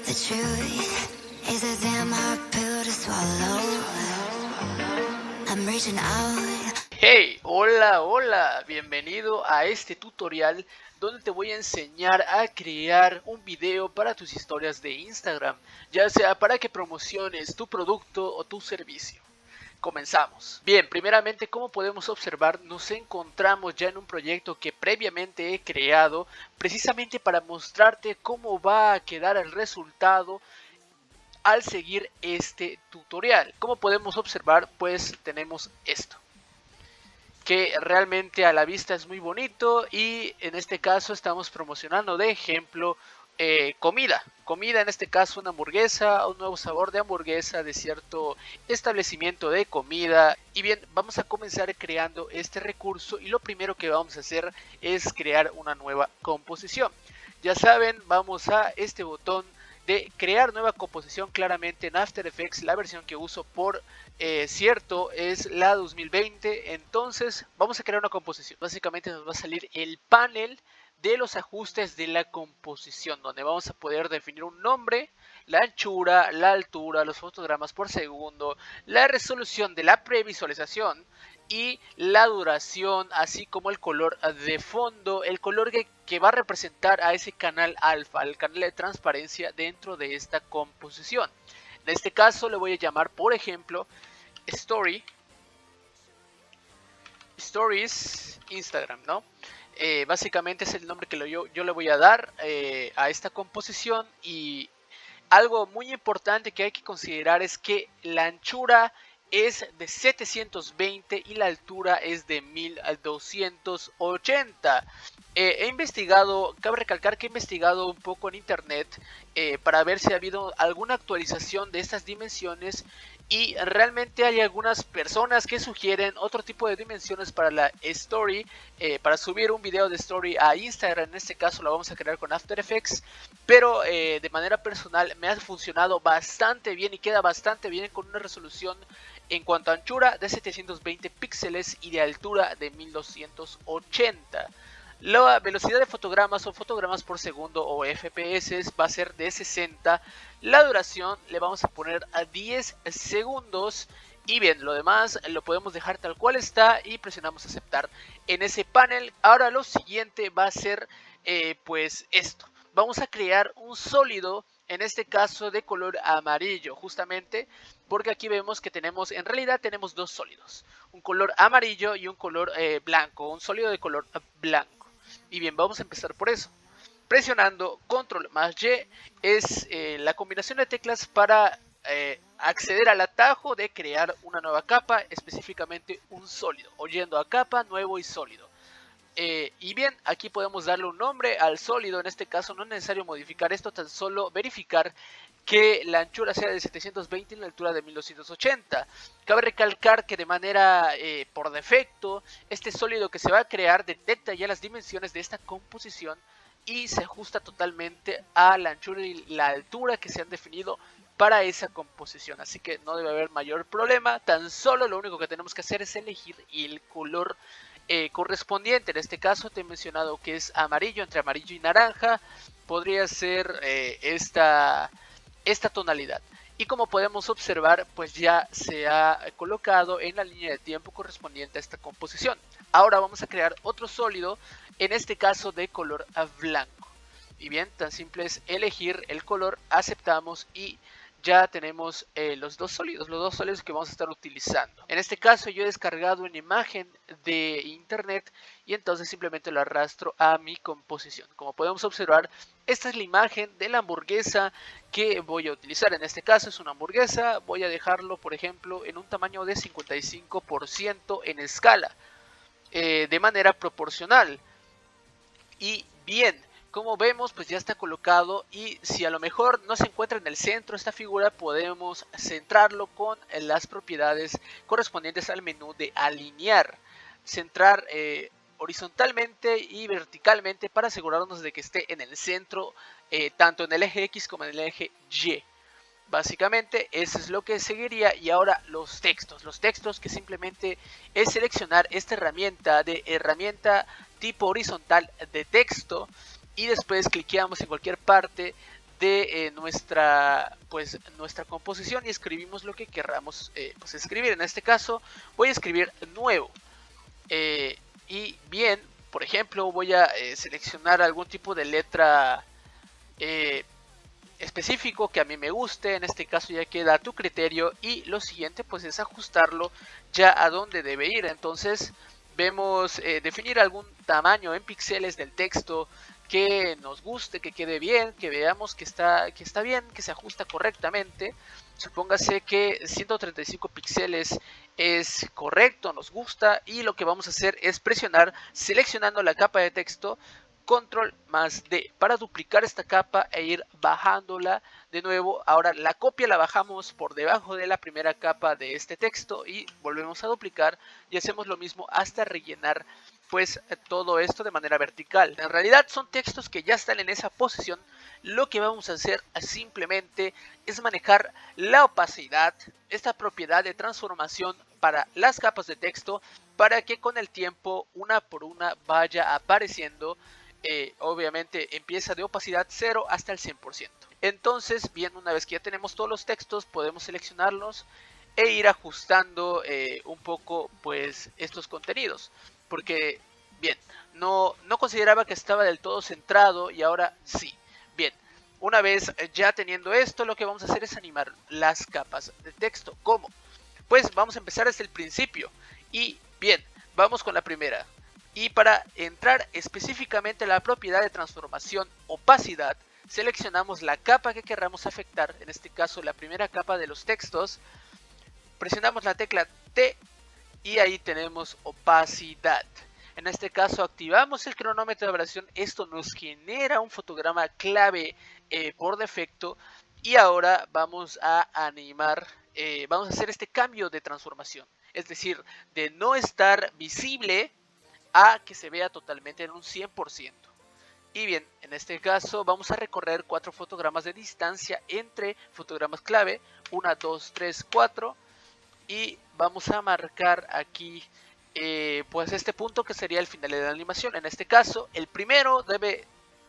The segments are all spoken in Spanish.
The truth is a damn hard pill to swallow. I'm reaching out. Hey, hola, hola, bienvenido a este tutorial donde te voy a enseñar a crear un video para tus historias de Instagram, ya sea para que promociones tu producto o tu servicio. Comenzamos. Bien, primeramente, como podemos observar, nos encontramos ya en un proyecto que previamente he creado precisamente para mostrarte cómo va a quedar el resultado al seguir este tutorial. Como podemos observar, pues tenemos esto, que realmente a la vista es muy bonito, y en este caso estamos promocionando de ejemplo comida en este caso una hamburguesa, un nuevo sabor de hamburguesa de cierto establecimiento de comida. Y bien, vamos a comenzar creando este recurso, y lo primero que vamos a hacer es crear una nueva composición. Ya saben, vamos a este botón de crear nueva composición. Claramente en After Effects la versión que uso por cierto es la 2020. Entonces vamos a crear una composición. Básicamente nos va a salir el panel de los ajustes de la composición, donde vamos a poder definir un nombre, la anchura, la altura, los fotogramas por segundo, la resolución de la previsualización y la duración, así como el color de fondo, el color que va a representar a ese canal alfa, el canal de transparencia dentro de esta composición. En este caso le voy a llamar, por ejemplo, Stories Instagram, ¿no? Básicamente es el nombre que yo le voy a dar a esta composición. Y algo muy importante que hay que considerar es que la anchura es de 720 y la altura es de 1280. He investigado, cabe recalcar que he investigado un poco en internet para ver si ha habido alguna actualización de estas dimensiones, y realmente hay algunas personas que sugieren otro tipo de dimensiones para la story, para subir un video de story a Instagram. En este caso lo vamos a crear con After Effects, pero de manera personal me ha funcionado bastante bien y queda bastante bien con una resolución en cuanto a anchura de 720 píxeles y de altura de 1280. La velocidad de fotogramas o fotogramas por segundo o FPS va a ser de 60. La duración le vamos a poner a 10 segundos. Y bien, lo demás lo podemos dejar tal cual está y presionamos aceptar en ese panel. Ahora lo siguiente va a ser pues esto. Vamos a crear un sólido, en este caso de color amarillo, justamente porque aquí vemos que en realidad tenemos dos sólidos, un color amarillo y un color blanco, un sólido de color blanco. Y bien, vamos a empezar por eso. Presionando Control más Y es la combinación de teclas para acceder al atajo de crear una nueva capa, específicamente un sólido, o yendo a capa, nuevo y sólido. Y bien, aquí podemos darle un nombre al sólido. En este caso no es necesario modificar esto, tan solo verificar que la anchura sea de 720 y la altura de 1280. Cabe recalcar que de manera por defecto, este sólido que se va a crear detecta ya las dimensiones de esta composición y se ajusta totalmente a la anchura y la altura que se han definido para esa composición. Así que no debe haber mayor problema, tan solo lo único que tenemos que hacer es elegir el color correspondiente. En este caso te he mencionado que es amarillo, entre amarillo y naranja podría ser esta tonalidad. Y como podemos observar, pues ya se ha colocado en la línea de tiempo correspondiente a esta composición. Ahora vamos a crear otro sólido, en este caso de color blanco. Y bien, tan simple es elegir el color, aceptamos y ya tenemos los dos sólidos que vamos a estar utilizando. En este caso yo he descargado una imagen de internet y entonces simplemente lo arrastro a mi composición. Como podemos observar, esta es la imagen de la hamburguesa que voy a utilizar. En este caso es una hamburguesa, voy a dejarlo por ejemplo en un tamaño de 55% en escala, de manera proporcional. Y bien, como vemos, pues ya está colocado, y si a lo mejor no se encuentra en el centro esta figura, podemos centrarlo con las propiedades correspondientes al menú de alinear, centrar horizontalmente y verticalmente para asegurarnos de que esté en el centro, tanto en el eje X como en el eje Y. Básicamente eso es lo que seguiría. Y ahora los textos que simplemente es seleccionar esta herramienta tipo horizontal de texto, y después cliqueamos en cualquier parte de nuestra composición y escribimos lo que querramos pues escribir. En este caso voy a escribir nuevo. Y bien, por ejemplo, voy a seleccionar algún tipo de letra específico que a mí me guste. En este caso ya queda a tu criterio, y lo siguiente pues es ajustarlo ya a donde debe ir. Entonces vemos definir algún tamaño en píxeles del texto que nos guste, que quede bien, que veamos que está bien, que se ajusta correctamente. Supóngase que 135 píxeles es correcto, nos gusta, y lo que vamos a hacer es presionar seleccionando la capa de texto control más D para duplicar esta capa e ir bajándola de nuevo. Ahora la copia la bajamos por debajo de la primera capa de este texto y volvemos a duplicar y hacemos lo mismo hasta rellenar pues todo esto de manera vertical. En realidad son textos que ya están en esa posición. Lo que vamos a hacer simplemente es manejar la opacidad, esta propiedad de transformación para las capas de texto, para que con el tiempo una por una vaya apareciendo. Obviamente empieza de opacidad 0 hasta el 100%. Entonces, bien, una vez que ya tenemos todos los textos, podemos seleccionarlos e ir ajustando un poco pues estos contenidos. Porque, bien, no consideraba que estaba del todo centrado y ahora sí. Bien, una vez ya teniendo esto, lo que vamos a hacer es animar las capas de texto. ¿Cómo? Pues vamos a empezar desde el principio. Y bien, vamos con la primera. Y para entrar específicamente a la propiedad de transformación opacidad, seleccionamos la capa que queramos afectar, en este caso la primera capa de los textos, presionamos la tecla T y ahí tenemos opacidad. En este caso activamos el cronómetro de abrasión, esto nos genera un fotograma clave por defecto, y ahora vamos a animar, vamos a hacer este cambio de transformación, es decir, de no estar visible a que se vea totalmente en un 100%. Y bien, en este caso vamos a recorrer 4 fotogramas de distancia entre fotogramas clave, 1, 2, 3, 4, y vamos a marcar aquí pues este punto que sería el final de la animación. En este caso, el primero debe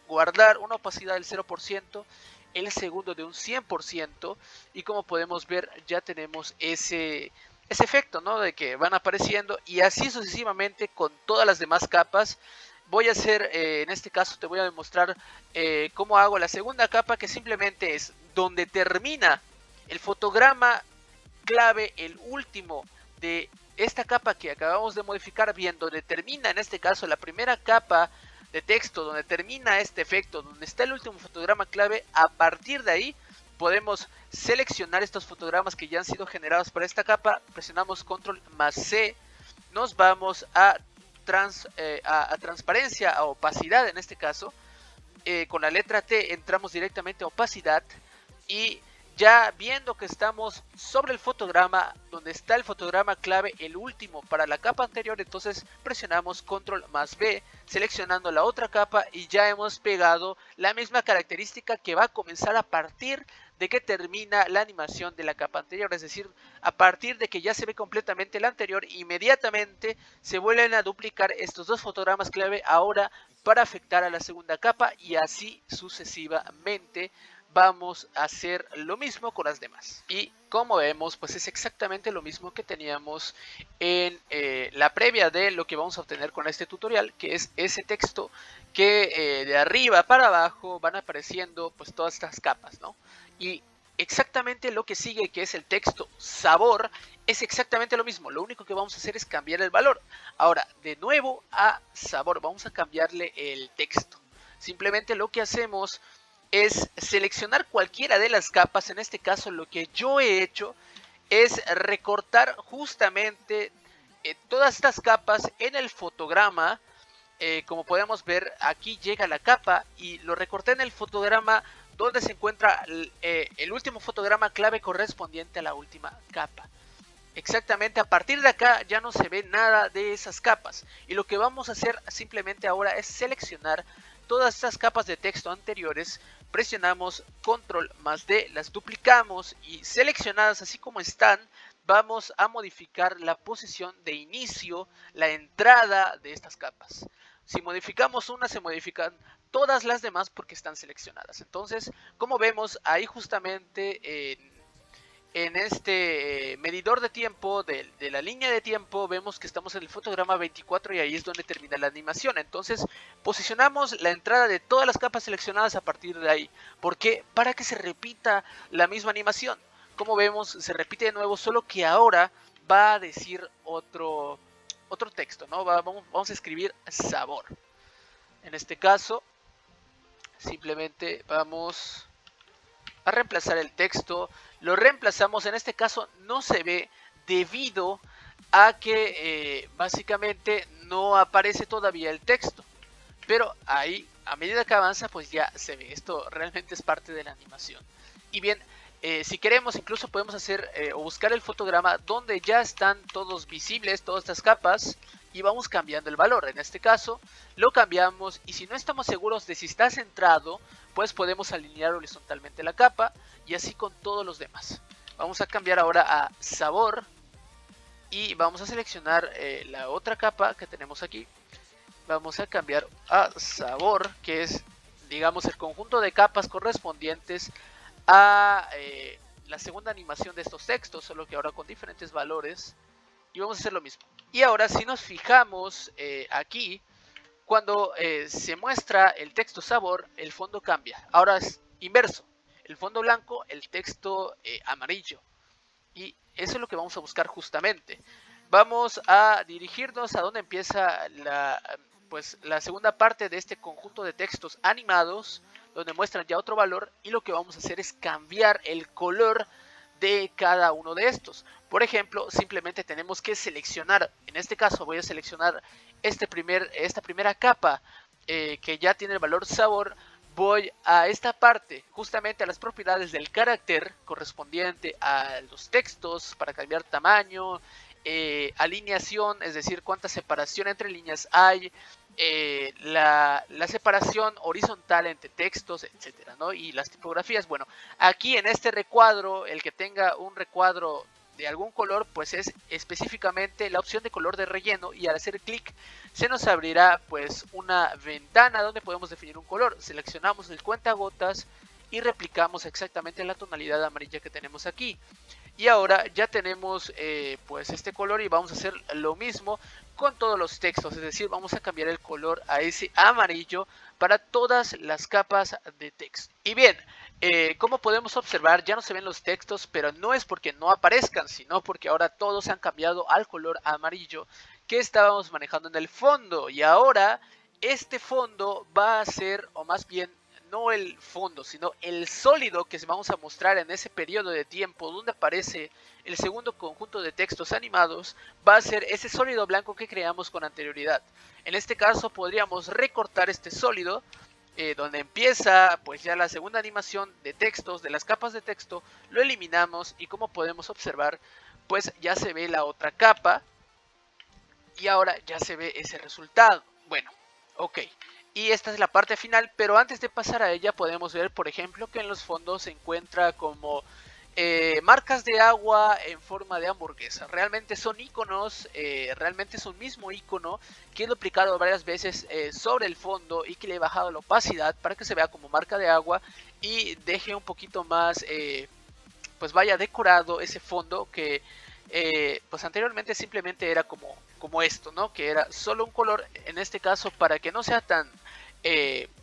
guardar una opacidad del 0%, el segundo de un 100%, y como podemos ver ya tenemos ese efecto, ¿no? De que van apareciendo, y así sucesivamente con todas las demás capas. Voy a hacer, en este caso te voy a demostrar cómo hago la segunda capa, que simplemente es donde termina el fotograma clave, el último de esta capa que acabamos de modificar. Bien, donde termina en este caso la primera capa de texto, donde termina este efecto, donde está el último fotograma clave. A partir de ahí podemos seleccionar estos fotogramas que ya han sido generados para esta capa, presionamos control más C, nos vamos a transparencia, a opacidad en este caso, con la letra T entramos directamente a opacidad, y ya viendo que estamos sobre el fotograma, donde está el fotograma clave, el último para la capa anterior, entonces presionamos control más B, seleccionando la otra capa, y ya hemos pegado la misma característica que va a comenzar a partir de que termina la animación de la capa anterior. Es decir, a partir de que ya se ve completamente la anterior, inmediatamente se vuelven a duplicar estos dos fotogramas clave ahora para afectar a la segunda capa, y así sucesivamente vamos a hacer lo mismo con las demás. Y como vemos, pues es exactamente lo mismo que teníamos en la previa de lo que vamos a obtener con este tutorial, que es ese texto que de arriba para abajo van apareciendo pues todas estas capas, ¿no? Y exactamente lo que sigue, que es el texto sabor, es exactamente lo mismo. Lo único que vamos a hacer es cambiar el valor. Ahora, de nuevo a sabor, vamos a cambiarle el texto. Simplemente lo que hacemos es seleccionar cualquiera de las capas. En este caso lo que yo he hecho es recortar justamente todas estas capas en el fotograma. Como podemos ver, aquí llega la capa y lo recorté en el fotograma donde se encuentra el último fotograma clave correspondiente a la última capa. Exactamente, a partir de acá ya no se ve nada de esas capas, y lo que vamos a hacer simplemente ahora es seleccionar todas estas capas de texto anteriores, presionamos control más D, las duplicamos, y seleccionadas así como están, vamos a modificar la posición de inicio, la entrada de estas capas. Si modificamos una, se modifican todas las demás porque están seleccionadas. Entonces, como vemos ahí justamente en este medidor de tiempo de la línea de tiempo, vemos que estamos en el fotograma 24 y ahí es donde termina la animación. Entonces posicionamos la entrada de todas las capas seleccionadas a partir de ahí. ¿Por qué? Para que se repita la misma animación. Como vemos, se repite de nuevo, solo que ahora va a decir otro texto, ¿no? Vamos a escribir sabor. En este caso, simplemente vamos a reemplazar el texto. Lo reemplazamos, en este caso no se ve debido a que básicamente no aparece todavía el texto, pero ahí a medida que avanza pues ya se ve. Esto realmente es parte de la animación. Y bien, si queremos incluso podemos hacer o buscar el fotograma donde ya están todos visibles, todas estas capas, y vamos cambiando el valor. En este caso lo cambiamos, y si no estamos seguros de si está centrado, pues podemos alinear horizontalmente la capa, y así con todos los demás. Vamos a cambiar ahora a sabor y vamos a seleccionar la otra capa que tenemos aquí. Vamos a cambiar a sabor, que es, digamos, el conjunto de capas correspondientes a la segunda animación de estos textos, solo que ahora con diferentes valores. Y vamos a hacer lo mismo. Y ahora si nos fijamos aquí, cuando se muestra el texto sabor, el fondo cambia. Ahora es inverso. El fondo blanco, el texto amarillo. Y eso es lo que vamos a buscar justamente. Vamos a dirigirnos a donde empieza la segunda parte de este conjunto de textos animados, donde muestran ya otro valor, y lo que vamos a hacer es cambiar el color de cada uno de estos. Por ejemplo, simplemente tenemos que seleccionar, en este caso voy a seleccionar esta primera capa que ya tiene el valor sabor. Voy a esta parte, justamente a las propiedades del carácter correspondiente a los textos, para cambiar tamaño, alineación, es decir, cuánta separación entre líneas hay, la separación horizontal entre textos, etcétera, ¿no? Y las tipografías. Bueno, aquí en este recuadro, el que tenga un recuadro de algún color, pues es específicamente la opción de color de relleno, y al hacer clic se nos abrirá pues una ventana donde podemos definir un color. Seleccionamos el cuentagotas y replicamos exactamente la tonalidad amarilla que tenemos aquí. Y ahora ya tenemos pues este color, y vamos a hacer lo mismo con todos los textos, es decir, vamos a cambiar el color a ese amarillo para todas las capas de texto. Y bien, como podemos observar, ya no se ven los textos, pero no es porque no aparezcan, sino porque ahora todos se han cambiado al color amarillo que estábamos manejando en el fondo. Y ahora este fondo va a ser, o más bien no el fondo, sino el sólido que vamos a mostrar en ese periodo de tiempo donde aparece el segundo conjunto de textos animados, va a ser ese sólido blanco que creamos con anterioridad. En este caso podríamos recortar este sólido, donde empieza pues ya la segunda animación de textos, de las capas de texto, lo eliminamos, y como podemos observar, pues ya se ve la otra capa, y ahora ya se ve ese resultado. Bueno, ok. Y esta es la parte final, pero antes de pasar a ella podemos ver, por ejemplo, que en los fondos se encuentra como marcas de agua en forma de hamburguesa. Realmente son iconos, realmente es un mismo icono que he duplicado varias veces sobre el fondo, y que le he bajado la opacidad para que se vea como marca de agua y deje un poquito más, pues vaya decorado ese fondo que pues anteriormente simplemente era como esto, ¿no? Que era solo un color. En este caso, para que no sea tan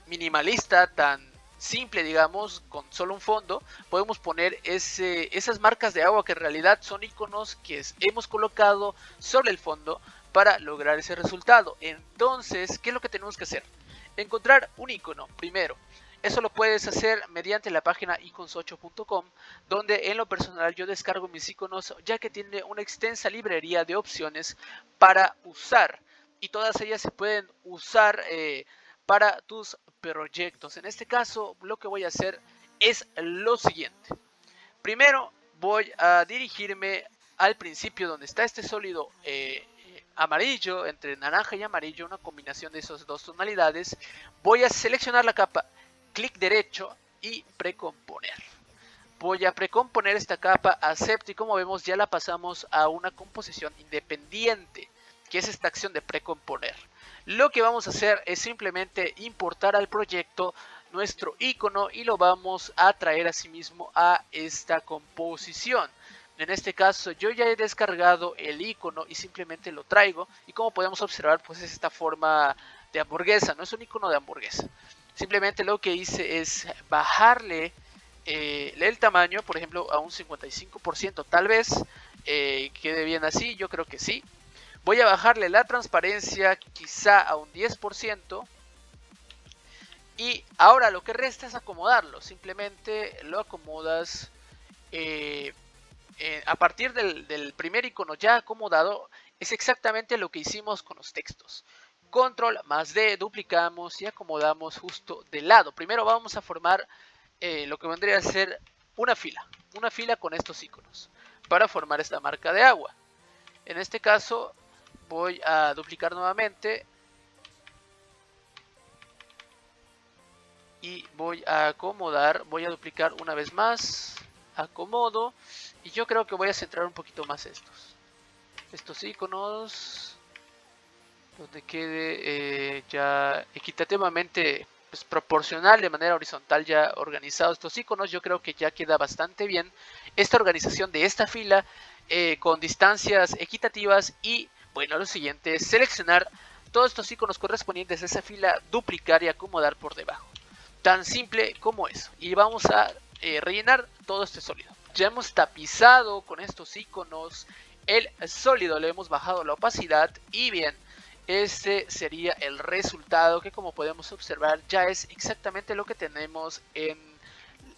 minimalista, tan simple, digamos, con solo un fondo, podemos poner esas marcas de agua que en realidad son iconos que hemos colocado sobre el fondo para lograr ese resultado. Entonces, ¿qué es lo que tenemos que hacer? Encontrar un icono primero. Eso lo puedes hacer mediante la página icons8.com, donde en lo personal yo descargo mis iconos, ya que tiene una extensa librería de opciones para usar, y todas ellas se pueden usar para tus proyectos. En este caso lo que voy a hacer es lo siguiente. Primero voy a dirigirme al principio donde está este sólido amarillo, entre naranja y amarillo, una combinación de esas dos tonalidades. Voy a seleccionar la capa, clic derecho y precomponer. Voy a precomponer esta capa, acepto, y como vemos ya la pasamos a una composición independiente. que es esta acción de precomponer. Lo que vamos a hacer es simplemente importar al proyecto nuestro icono y lo vamos a traer asimismo a esta composición. En este caso yo ya he descargado el icono y simplemente lo traigo, y como podemos observar pues es esta forma de hamburguesa, no es un icono de hamburguesa. Simplemente lo que hice es bajarle el tamaño, por ejemplo a un 55%, tal vez quede bien así, yo creo que sí. Voy a bajarle la transparencia quizá a un 10%. Y ahora lo que resta es acomodarlo. Simplemente lo acomodas a partir del primer icono ya acomodado. Es exactamente lo que hicimos con los textos. Control más D, duplicamos y acomodamos justo de lado. Primero vamos a formar lo que vendría a ser una fila con estos iconos para formar esta marca de agua. En este caso voy a duplicar nuevamente y voy a acomodar, voy a duplicar una vez más, acomodo, y yo creo que voy a centrar un poquito más estos iconos, donde quede ya equitativamente pues, proporcional, de manera horizontal ya organizados estos iconos. Yo creo que ya queda bastante bien esta organización de esta fila con distancias equitativas. Y bueno, lo siguiente es seleccionar todos estos iconos correspondientes a esa fila, duplicar y acomodar por debajo. Tan simple como eso. Y vamos a rellenar todo este sólido. Ya hemos tapizado con estos iconos el sólido, le hemos bajado la opacidad y bien, este sería el resultado, que como podemos observar ya es exactamente lo que tenemos en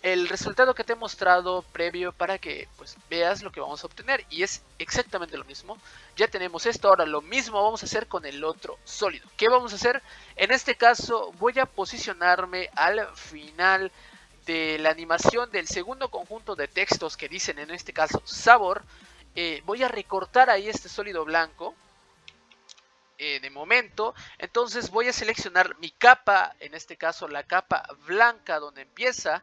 el resultado que te he mostrado previo, para que pues veas lo que vamos a obtener, y es exactamente lo mismo. Ya tenemos esto. Ahora lo mismo vamos a hacer con el otro sólido. ¿Qué vamos a hacer? En este caso voy a posicionarme al final de la animación del segundo conjunto de textos que dicen en este caso sabor. Voy a recortar ahí este sólido blanco de momento. Entonces voy a seleccionar mi capa, en este caso la capa blanca donde empieza,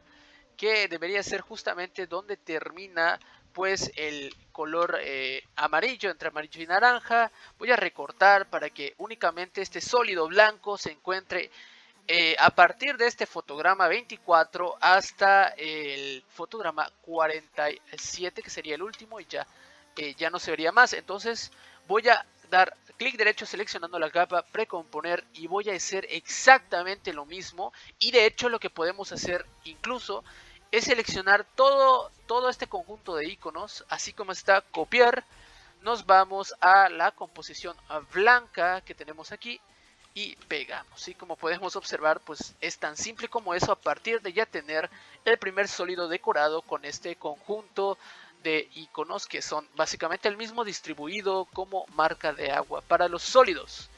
que debería ser justamente donde termina pues el color amarillo, entre amarillo y naranja. Voy a recortar para que únicamente este sólido blanco se encuentre a partir de este fotograma 24 hasta el fotograma 47, que sería el último, y ya no se vería más. Entonces voy a dar clic derecho seleccionando la capa, precomponer, y voy a hacer exactamente lo mismo. Y de hecho lo que podemos hacer incluso es seleccionar todo este conjunto de iconos, así como está, copiar, nos vamos a la composición blanca que tenemos aquí y pegamos. Y como podemos observar, pues es tan simple como eso, a partir de ya tener el primer sólido decorado con este conjunto de iconos, que son básicamente el mismo distribuido como marca de agua para los sólidos.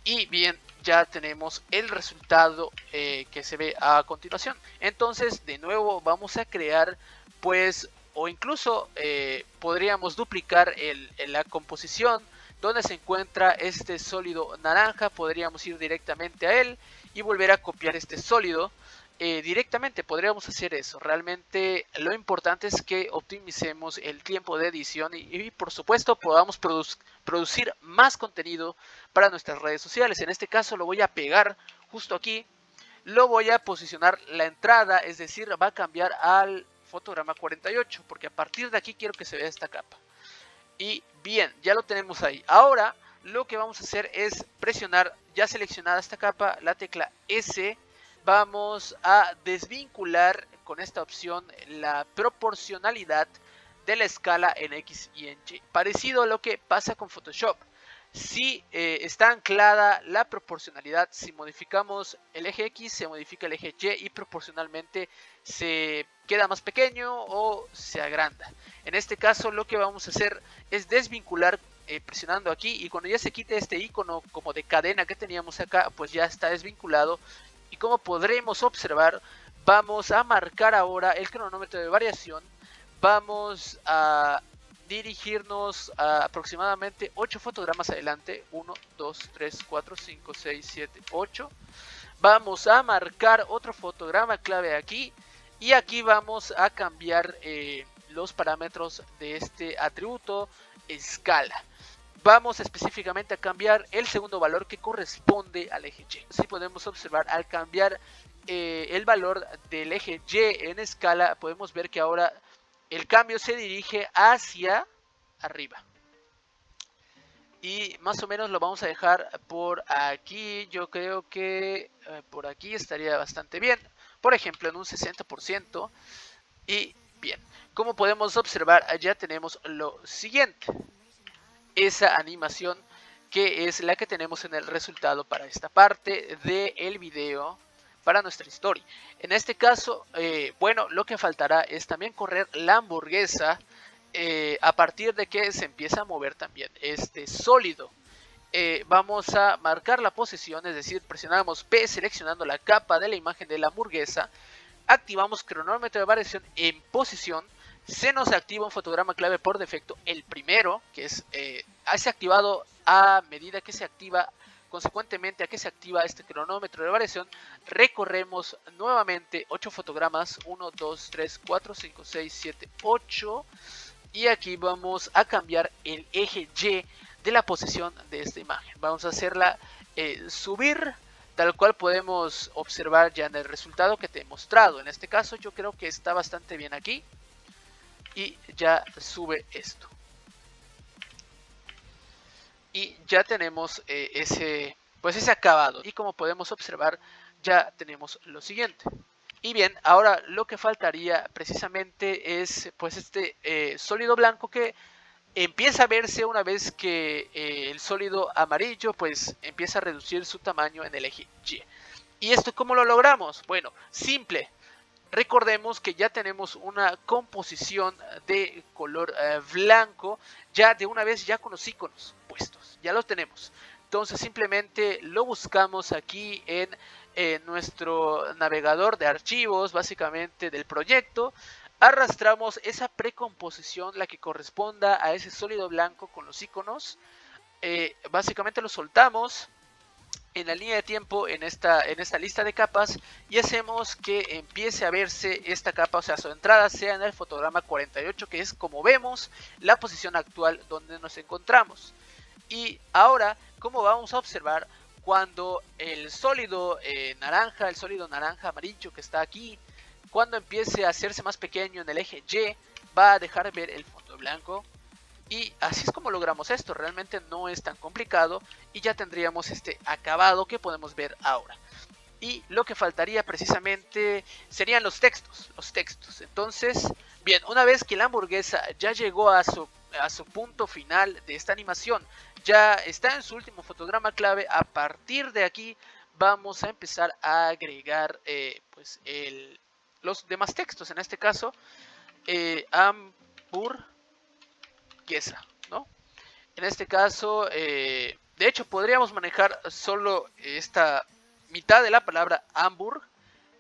Y bien, ya tenemos el resultado que se ve a continuación. Entonces de nuevo vamos a crear pues, o incluso podríamos duplicar la composición donde se encuentra este sólido naranja. Podríamos ir directamente a él y volver a copiar este sólido directamente. Podríamos hacer eso. Realmente lo importante es que optimicemos el tiempo de edición y por supuesto podamos producir más contenido para nuestras redes sociales. En este caso lo voy a pegar justo aquí, lo voy a posicionar la entrada, es decir, va a cambiar al fotograma 48, porque a partir de aquí quiero que se vea esta capa. Y bien, ya lo tenemos ahí. Ahora lo que vamos a hacer es presionar, ya seleccionada esta capa, la tecla S. Vamos a desvincular con esta opción la proporcionalidad de la escala en X y en Y. Parecido a lo que pasa con Photoshop. Si está anclada la proporcionalidad, si modificamos el eje X, se modifica el eje Y y proporcionalmente se queda más pequeño o se agranda. En este caso lo que vamos a hacer es desvincular presionando aquí, y cuando ya se quite este icono como de cadena que teníamos acá, pues ya está desvinculado. Y como podremos observar, vamos a marcar ahora el cronómetro de variación. Vamos a dirigirnos a aproximadamente 8 fotogramas adelante. 1, 2, 3, 4, 5, 6, 7, 8. Vamos a marcar otro fotograma clave aquí. Y aquí vamos a cambiar los parámetros de este atributo escala. vamos específicamente a cambiar el segundo valor que corresponde al eje Y. Así podemos observar, al cambiar el valor del eje Y en escala, podemos ver que ahora el cambio se dirige hacia arriba. Y más o menos lo vamos a dejar por aquí. Yo creo que por aquí estaría bastante bien. Por ejemplo, en un 60%. Y bien, como podemos observar, ya tenemos lo siguiente. Esa animación que es la que tenemos en el resultado para esta parte del video, para nuestra historia. En este caso, bueno, lo que faltará es también correr la hamburguesa a partir de que se empieza a mover también este sólido. Vamos a marcar la posición, es decir, presionamos P seleccionando la capa de la imagen de la hamburguesa, activamos cronómetro de variación en posición, se nos activa un fotograma clave por defecto, el primero, que es hace activado a medida que se activa, consecuentemente a que se activa este cronómetro de variación, recorremos nuevamente 8 fotogramas, 1, 2, 3, 4, 5, 6, 7, 8, y aquí vamos a cambiar el eje Y de la posición de esta imagen. Vamos a hacerla subir, tal cual podemos observar ya en el resultado que te he mostrado. En este caso yo creo que está bastante bien aquí y ya sube esto. Y ya tenemos ese acabado. Y como podemos observar, ya tenemos lo siguiente. Y bien, ahora lo que faltaría precisamente es pues este sólido blanco que empieza a verse una vez que el sólido amarillo pues empieza a reducir su tamaño en el eje Y. ¿Y esto cómo lo logramos? Bueno, simple. Recordemos que ya tenemos una composición de color blanco ya de una vez, ya con los iconos puestos, ya los tenemos. Entonces simplemente lo buscamos aquí en nuestro navegador de archivos, básicamente del proyecto. Arrastramos esa precomposición, la que corresponda a ese sólido blanco con los iconos. Básicamente lo soltamos en la línea de tiempo en esta lista de capas y hacemos que empiece a verse esta capa, o sea, su entrada sea en el fotograma 48, que es como vemos la posición actual donde nos encontramos. Y ahora, como vamos a observar, cuando el sólido naranja, el sólido naranja amarillo que está aquí, cuando empiece a hacerse más pequeño en el eje Y, va a dejar ver el fondo blanco. Y así es como logramos esto. Realmente no es tan complicado y ya tendríamos este acabado que podemos ver ahora. Y lo que faltaría precisamente serían los textos. Entonces, bien, una vez que la hamburguesa ya llegó a su punto final de esta animación, ya está en su último fotograma clave, a partir de aquí vamos a empezar a agregar pues los demás textos. En este caso, hamburguesa, ¿no? En este caso, de hecho, podríamos manejar solo esta mitad de la palabra hamburg.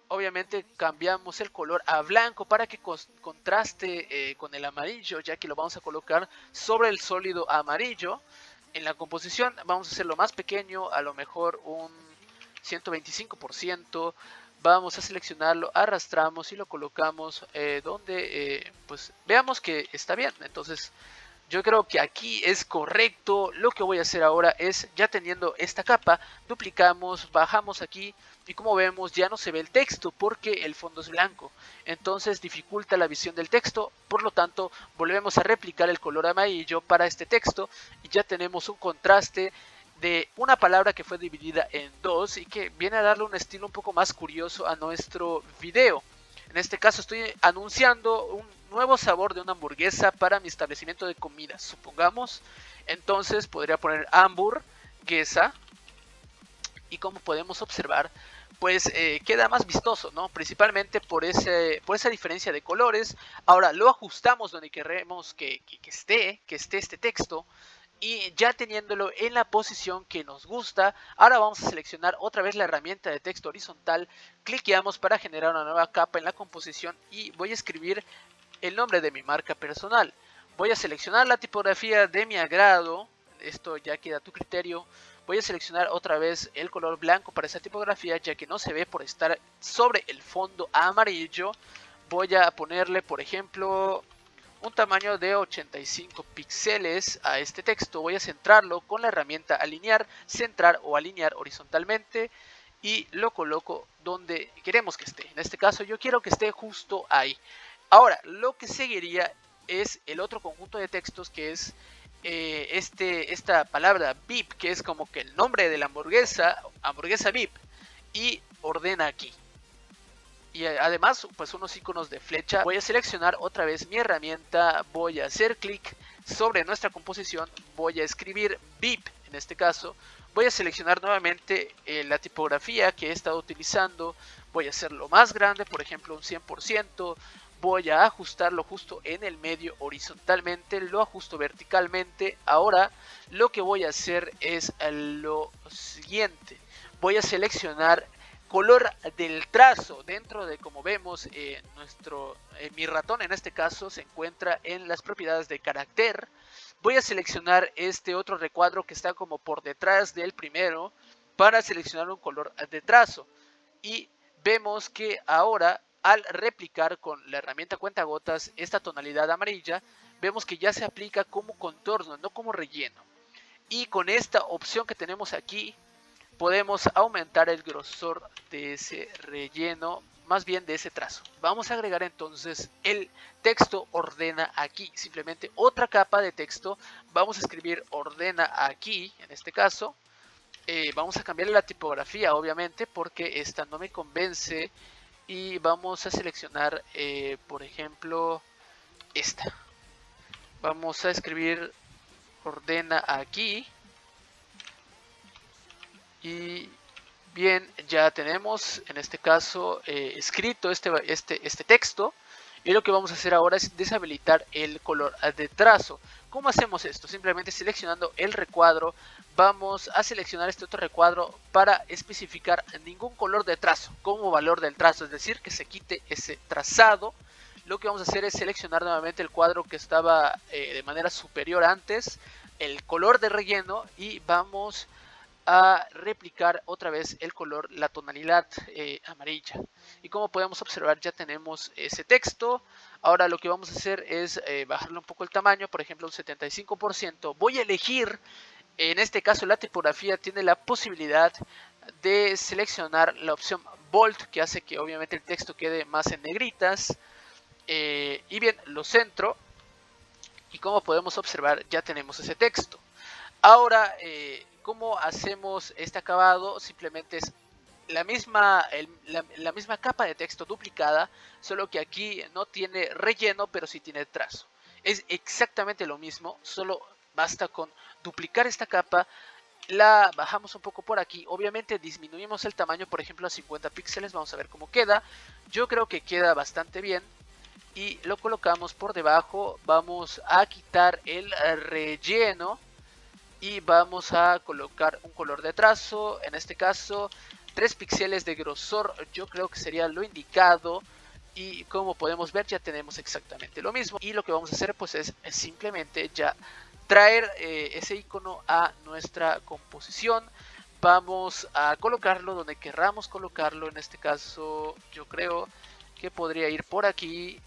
Obviamente cambiamos el color a blanco para que contraste con el amarillo, ya que lo vamos a colocar sobre el sólido amarillo. En la composición vamos a hacerlo más pequeño, a lo mejor un 125%. Vamos a seleccionarlo, arrastramos y lo colocamos donde pues veamos que está bien. Entonces yo creo que aquí es correcto. Lo que voy a hacer ahora es, ya teniendo esta capa, duplicamos, bajamos aquí y como vemos ya no se ve el texto porque el fondo es blanco. Entonces dificulta la visión del texto, por lo tanto volvemos a replicar el color amarillo para este texto y ya tenemos un contraste de una palabra que fue dividida en dos y que viene a darle un estilo un poco más curioso a nuestro video. En este caso estoy anunciando un nuevo sabor de una hamburguesa para mi establecimiento de comida, supongamos. Entonces podría poner hamburguesa y como podemos observar, pues queda más vistoso, ¿no? Principalmente por esa diferencia de colores. Ahora lo ajustamos donde queremos que esté este texto. Y ya teniéndolo en la posición que nos gusta, ahora vamos a seleccionar otra vez la herramienta de texto horizontal, cliqueamos para generar una nueva capa en la composición y voy a escribir el nombre de mi marca personal. Voy a seleccionar la tipografía de mi agrado, esto ya queda a tu criterio. Voy a seleccionar otra vez el color blanco para esa tipografía, ya que no se ve por estar sobre el fondo amarillo. Voy a ponerle, por ejemplo, un tamaño de 85 píxeles a este texto. Voy a centrarlo con la herramienta alinear, centrar o alinear horizontalmente y lo coloco donde queremos que esté. En este caso yo quiero que esté justo ahí. Ahora, lo que seguiría es el otro conjunto de textos, que es esta palabra VIP, que es como que el nombre de la hamburguesa VIP, y ordena aquí. Y además pues unos iconos de flecha. Voy a seleccionar otra vez mi herramienta, voy a hacer clic sobre nuestra composición, voy a escribir VIP en este caso, voy a seleccionar nuevamente la tipografía que he estado utilizando, voy a hacerlo más grande, por ejemplo un 100%, voy a ajustarlo justo en el medio horizontalmente, lo ajusto verticalmente. Ahora lo que voy a hacer es lo siguiente, voy a seleccionar color del trazo. Dentro de, como vemos, mi ratón en este caso se encuentra en las propiedades de carácter. Voy a seleccionar este otro recuadro que está como por detrás del primero para seleccionar un color de trazo, y vemos que ahora al replicar con la herramienta cuentagotas esta tonalidad amarilla, vemos que ya se aplica como contorno, no como relleno. Y con esta opción que tenemos aquí podemos aumentar el grosor de ese relleno, más bien de ese trazo. Vamos a agregar entonces el texto ordena aquí, simplemente otra capa de texto. Vamos a escribir ordena aquí, en este caso. Vamos a cambiarle la tipografía, obviamente, porque esta no me convence. Y vamos a seleccionar, por ejemplo, esta. Vamos a escribir ordena aquí. Y bien, ya tenemos en este caso escrito este texto. Y lo que vamos a hacer ahora es deshabilitar el color de trazo. ¿Cómo hacemos esto? Simplemente seleccionando el recuadro, vamos a seleccionar este otro recuadro para especificar ningún color de trazo como valor del trazo, es decir, que se quite ese trazado. Lo que vamos a hacer es seleccionar nuevamente el cuadro que estaba de manera superior antes, el color de relleno, y vamos a replicar otra vez el color, la tonalidad amarilla. Y como podemos observar, ya tenemos ese texto. Ahora lo que vamos a hacer es bajarle un poco el tamaño, por ejemplo un 75%. Voy a elegir, en este caso la tipografía tiene la posibilidad de seleccionar la opción bold, que hace que obviamente el texto quede más en negritas. Y bien, lo centro, y como podemos observar ya tenemos ese texto. Ahora, ¿cómo hacemos este acabado? Simplemente es la misma capa de texto duplicada, solo que aquí no tiene relleno, pero sí tiene trazo. Es exactamente lo mismo, solo basta con duplicar esta capa, la bajamos un poco por aquí, obviamente disminuimos el tamaño, por ejemplo a 50 píxeles, vamos a ver cómo queda. Yo creo que queda bastante bien. Y lo colocamos por debajo, vamos a quitar el relleno. Y vamos a colocar un color de trazo, en este caso 3 píxeles de grosor, yo creo que sería lo indicado. Y como podemos ver ya tenemos exactamente lo mismo. Y lo que vamos a hacer pues es simplemente ya traer ese icono a nuestra composición. Vamos a colocarlo donde querramos colocarlo, en este caso yo creo que podría ir por aquí.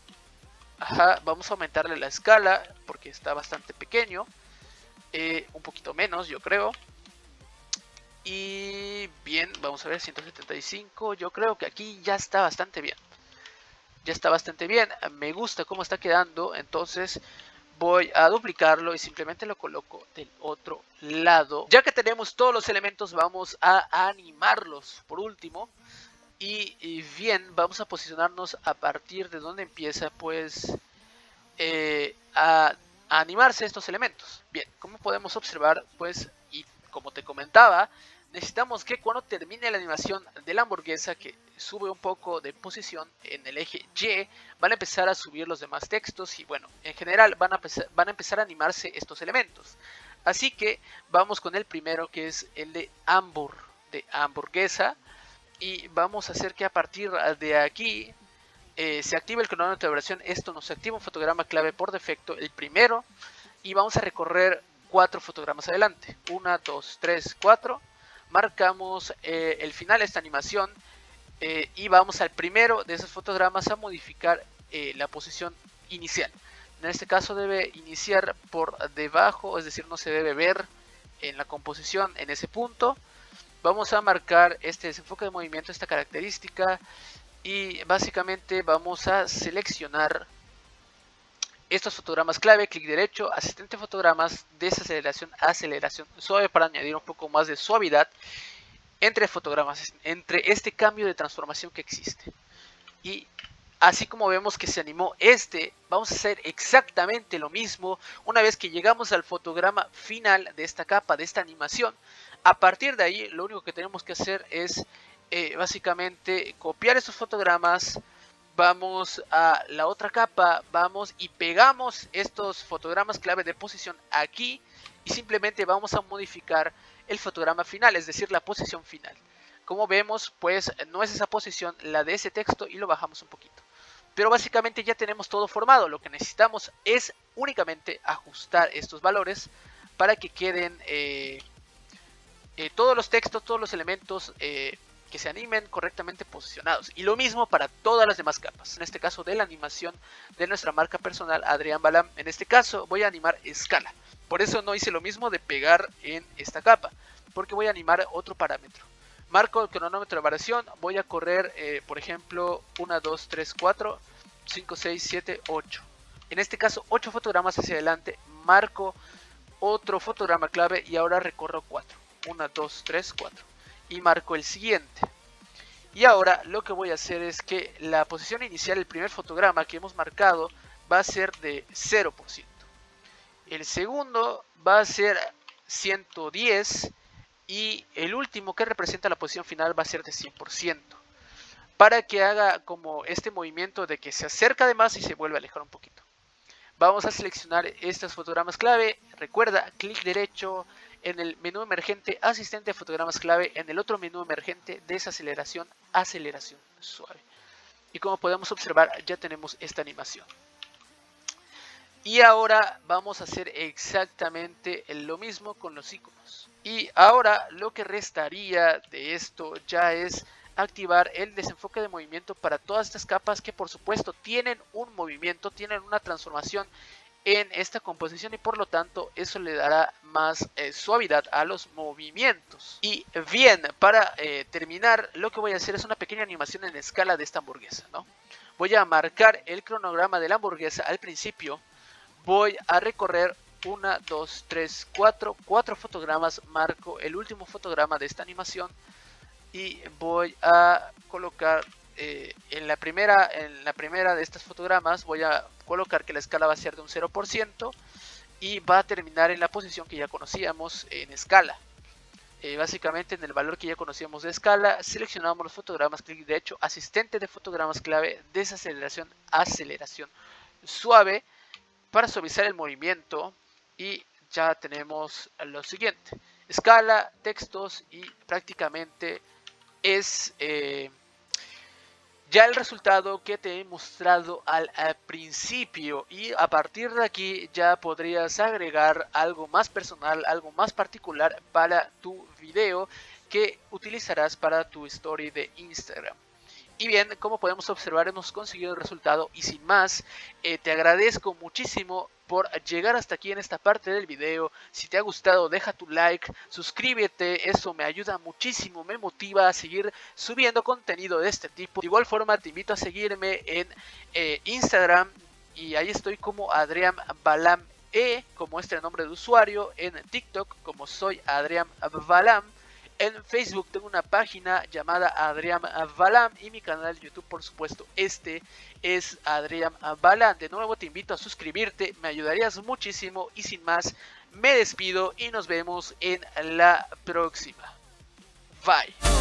Ajá, vamos a aumentarle la escala porque está bastante pequeño. Un poquito menos yo creo. Y bien, vamos a ver, 175. Yo creo que aquí ya está bastante bien. Ya está bastante bien. Me gusta cómo está quedando. Entonces voy a duplicarlo y simplemente lo coloco del otro lado. Ya que tenemos todos los elementos, vamos a animarlos por último. Y bien, vamos a posicionarnos a partir de donde empieza pues a animarse estos elementos. Bien, como podemos observar pues, y como te comentaba, necesitamos que cuando termine la animación de la hamburguesa, que sube un poco de posición en el eje Y, van a empezar a subir los demás textos y bueno, en general van a empezar a animarse estos elementos. Así que vamos con el primero, que es el de hamburguesa, y vamos a hacer que a partir de aquí se activa el cronómetro de duración. Esto nos activa un fotograma clave por defecto, el primero, y vamos a recorrer 4 fotogramas adelante. 1, 2, 3, 4. Marcamos el final de esta animación y vamos al primero de esos fotogramas a modificar la posición inicial. En este caso debe iniciar por debajo, es decir, no se debe ver en la composición en ese punto. Vamos a marcar este desenfoque de movimiento, esta característica, y básicamente vamos a seleccionar estos fotogramas clave, clic derecho, asistente fotogramas, desaceleración, aceleración suave para añadir un poco más de suavidad entre fotogramas, entre este cambio de transformación que existe. Y así como vemos que se animó vamos a hacer exactamente lo mismo una vez que llegamos al fotograma final de esta capa, de esta animación. A partir de ahí, lo único que tenemos que hacer es básicamente copiar estos fotogramas. Vamos a la otra capa, vamos y pegamos estos fotogramas clave de posición aquí y simplemente vamos a modificar el fotograma final, es decir, la posición final. Como vemos, pues no es esa posición la de ese texto y lo bajamos un poquito. Pero básicamente ya tenemos todo formado. Lo que necesitamos es únicamente ajustar estos valores para que queden todos los textos, todos los elementos que se animen correctamente posicionados. Y lo mismo para todas las demás capas. En este caso de la animación de nuestra marca personal Adrián Balam. En este caso voy a animar escala. Por eso no hice lo mismo de pegar en esta capa, porque voy a animar otro parámetro. Marco el cronómetro de variación, voy a correr, por ejemplo, 1, 2, 3, 4, 5, 6, 7, 8. En este caso, 8 fotogramas hacia adelante, marco otro fotograma clave y ahora recorro 4. 1, 2, 3, 4. Y marco el siguiente. Y ahora lo que voy a hacer es que la posición inicial, el primer fotograma que hemos marcado, va a ser de 0%. El segundo va a ser 110%. Y el último, que representa la posición final, va a ser de 100%. Para que haga como este movimiento de que se acerca de más y se vuelve a alejar un poquito. Vamos a seleccionar estos fotogramas clave. Recuerda, clic derecho en el menú emergente, asistente de fotogramas clave. En el otro menú emergente, desaceleración, aceleración suave. Y como podemos observar, ya tenemos esta animación. Y ahora vamos a hacer exactamente lo mismo con los iconos. Y ahora lo que restaría de esto ya es activar el desenfoque de movimiento para todas estas capas que por supuesto tienen un movimiento, tienen una transformación en esta composición y por lo tanto eso le dará más suavidad a los movimientos. Y bien, para terminar, lo que voy a hacer es una pequeña animación en escala de esta hamburguesa, ¿no? Voy a marcar el cronograma de la hamburguesa al principio. Voy a recorrer 1, 2, 3, 4 fotogramas, marco el último fotograma de esta animación y voy a colocar en la primera de estos fotogramas, voy a colocar que la escala va a ser de un 0% y va a terminar en la posición que ya conocíamos en escala. Básicamente en el valor que ya conocíamos de escala, seleccionamos los fotogramas, clic derecho, asistente de fotogramas clave, desaceleración, aceleración suave, para suavizar el movimiento y ya tenemos lo siguiente: escala, textos y prácticamente es ya el resultado que te he mostrado al principio. Y a partir de aquí ya podrías agregar algo más personal, algo más particular para tu video que utilizarás para tu story de Instagram. Y bien, como podemos observar, hemos conseguido el resultado y sin más, te agradezco muchísimo por llegar hasta aquí en esta parte del video. Si te ha gustado, deja tu like, suscríbete, eso me ayuda muchísimo, me motiva a seguir subiendo contenido de este tipo. De igual forma, te invito a seguirme en Instagram y ahí estoy como Adrián Balam como este nombre de usuario, en TikTok como soy Adrián Balam. En Facebook tengo una página llamada Adrián Balam y mi canal de YouTube, por supuesto, este es Adrián Balam. De nuevo te invito a suscribirte, me ayudarías muchísimo y sin más me despido y nos vemos en la próxima. Bye.